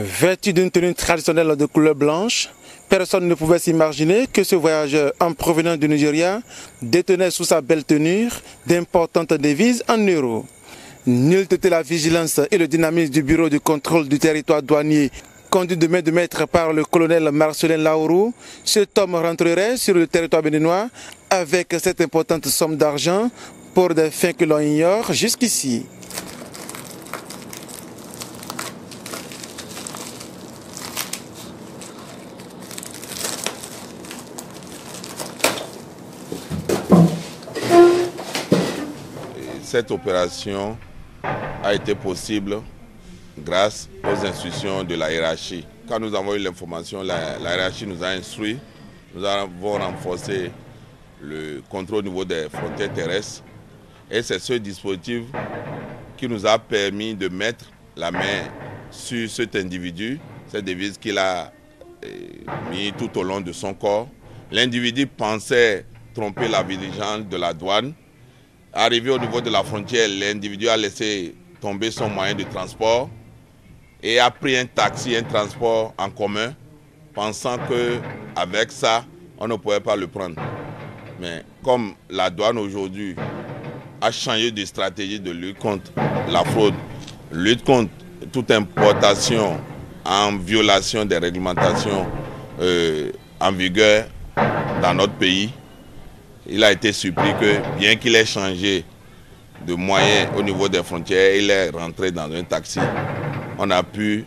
Vêtu d'une tenue traditionnelle de couleur blanche, personne ne pouvait s'imaginer que ce voyageur en provenance du Nigeria détenait sous sa belle tenue d'importantes devises en euros. Nulle était la vigilance et le dynamisme du bureau du contrôle du territoire douanier conduit de main de maître par le colonel Marcelin Laourou. Cet homme rentrerait sur le territoire béninois avec cette importante somme d'argent pour des fins que l'on ignore jusqu'ici. Cette opération a été possible grâce aux instructions de la hiérarchie. Quand nous avons eu l'information, la hiérarchie nous a instruit. Nous avons renforcé le contrôle au niveau des frontières terrestres. Et c'est ce dispositif qui nous a permis de mettre la main sur cet individu, cette devise qu'il a mis tout au long de son corps. L'individu pensait tromper la vigilance de la douane. Arrivé au niveau de la frontière, l'individu a laissé tomber son moyen de transport et a pris un taxi, un transport en commun, pensant qu'avec ça, on ne pouvait pas le prendre. Mais comme la douane aujourd'hui a changé de stratégie de lutte contre la fraude, lutte contre toute importation en violation des réglementations en vigueur dans notre pays, il a été surpris que, bien qu'il ait changé de moyen au niveau des frontières, il est rentré dans un taxi. On a pu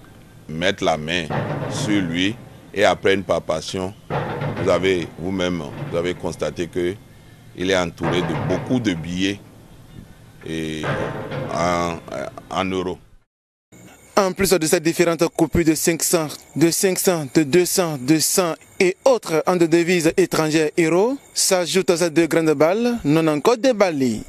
mettre la main sur lui et après une palpation, vous-même, vous avez constaté qu'il est entouré de beaucoup de billets en euros. En plus de ces différentes coupures de 500, de 200, de 100 et autres en de devises étrangères euros, s'ajoutent ces deux grandes balles, non encore déballées.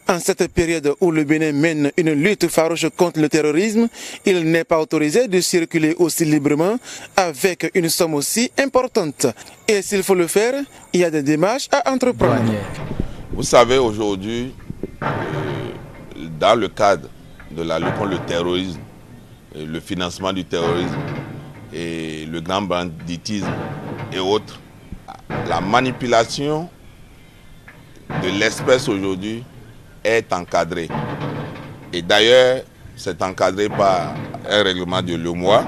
En cette période où le Bénin mène une lutte farouche contre le terrorisme, il n'est pas autorisé de circuler aussi librement avec une somme aussi importante. Et s'il faut le faire, il y a des démarches à entreprendre. Vous savez, aujourd'hui, dans le cadre de la lutte contre le terrorisme, le financement du terrorisme et le grand banditisme et autres, la manipulation de l'espèce aujourd'hui est encadrée. Et d'ailleurs, c'est encadré par un règlement de l'UEMOA.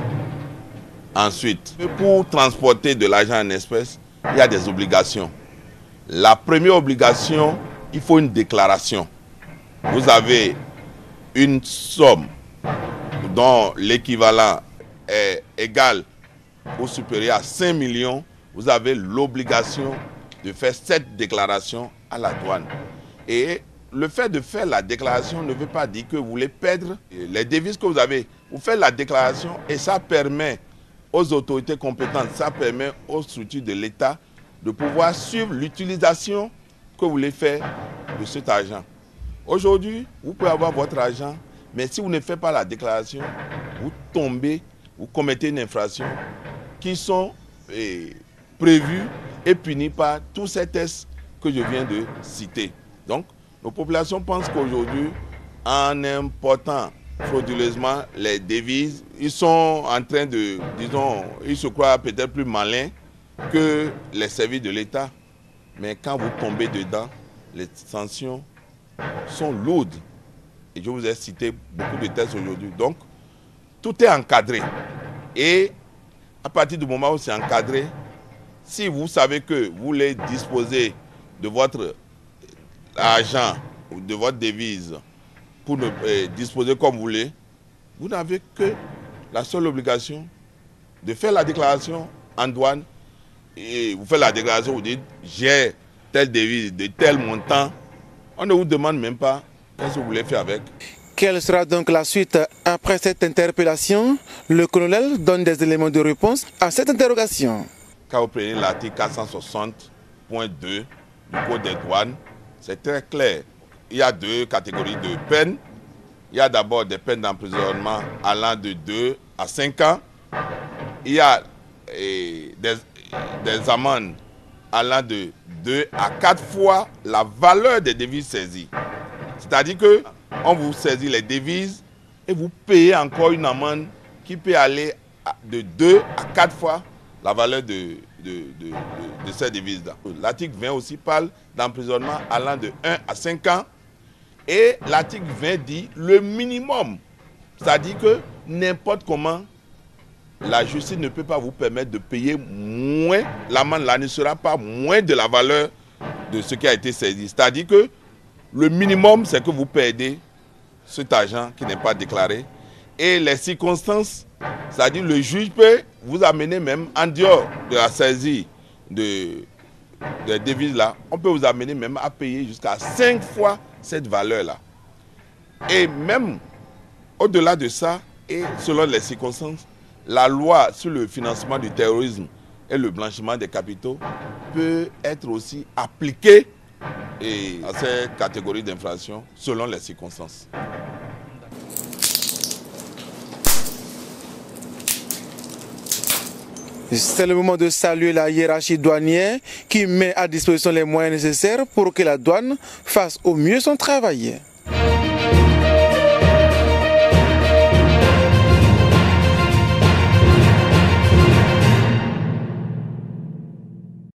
Ensuite, pour transporter de l'argent en espèces, il y a des obligations. La première obligation, il faut une déclaration. Vous avez une somme dont l'équivalent est égal ou supérieur à 5 millions, vous avez l'obligation de faire cette déclaration à la douane. Et le fait de faire la déclaration ne veut pas dire que vous voulez perdre les devises que vous avez. Vous faites la déclaration et ça permet aux autorités compétentes, ça permet aux structures de l'État de pouvoir suivre l'utilisation que vous voulez faire de cet argent. Aujourd'hui, vous pouvez avoir votre argent, mais si vous ne faites pas la déclaration, vous tombez, vous commettez une infraction qui sont prévues et punies par tous ces tests que je viens de citer. Donc, nos populations pensent qu'aujourd'hui, en important frauduleusement les devises, ils sont en train de, disons, ils se croient peut-être plus malins que les services de l'État. Mais quand vous tombez dedans, les sanctions sont lourdes. Et je vous ai cité beaucoup de tests aujourd'hui. Donc, tout est encadré. Et à partir du moment où c'est encadré, si vous savez que vous voulez disposer de votre argent ou de votre devise pour disposer comme vous voulez, vous n'avez que la seule obligation de faire la déclaration en douane. Et vous faites la déclaration, vous dites j'ai telle devise de tel montant. On ne vous demande même pas qu'est-ce que vous voulez faire avec. Quelle sera donc la suite après cette interpellation? Le colonel donne des éléments de réponse à cette interrogation. Quand vous prenez l'article 460.2 du Code des douanes, c'est très clair. Il y a deux catégories de peines. Il y a d'abord des peines d'emprisonnement allant de 2 à 5 ans. Il y a des amendes allant de 2 à 4 fois la valeur des devises saisies. C'est-à-dire qu'on vous saisit les devises et vous payez encore une amende qui peut aller de 2 à 4 fois la valeur de ces devises-là. L'article 20 aussi parle d'emprisonnement allant de 1 à 5 ans. Et l'article 20 dit le minimum. C'est-à-dire que n'importe comment, la justice ne peut pas vous permettre de payer moins. L'amende là ne sera pas moins de la valeur de ce qui a été saisi. C'est-à-dire que le minimum, c'est que vous perdez cet argent qui n'est pas déclaré. Et les circonstances, c'est-à-dire le juge peut vous amener même en dehors de la saisie des devises là, on peut vous amener même à payer jusqu'à 5 fois cette valeur-là. Et même au-delà de ça, et selon les circonstances, la loi sur le financement du terrorisme et le blanchiment des capitaux peut être aussi appliquée à ces catégories d'infractions selon les circonstances. C'est le moment de saluer la hiérarchie douanière qui met à disposition les moyens nécessaires pour que la douane fasse au mieux son travail.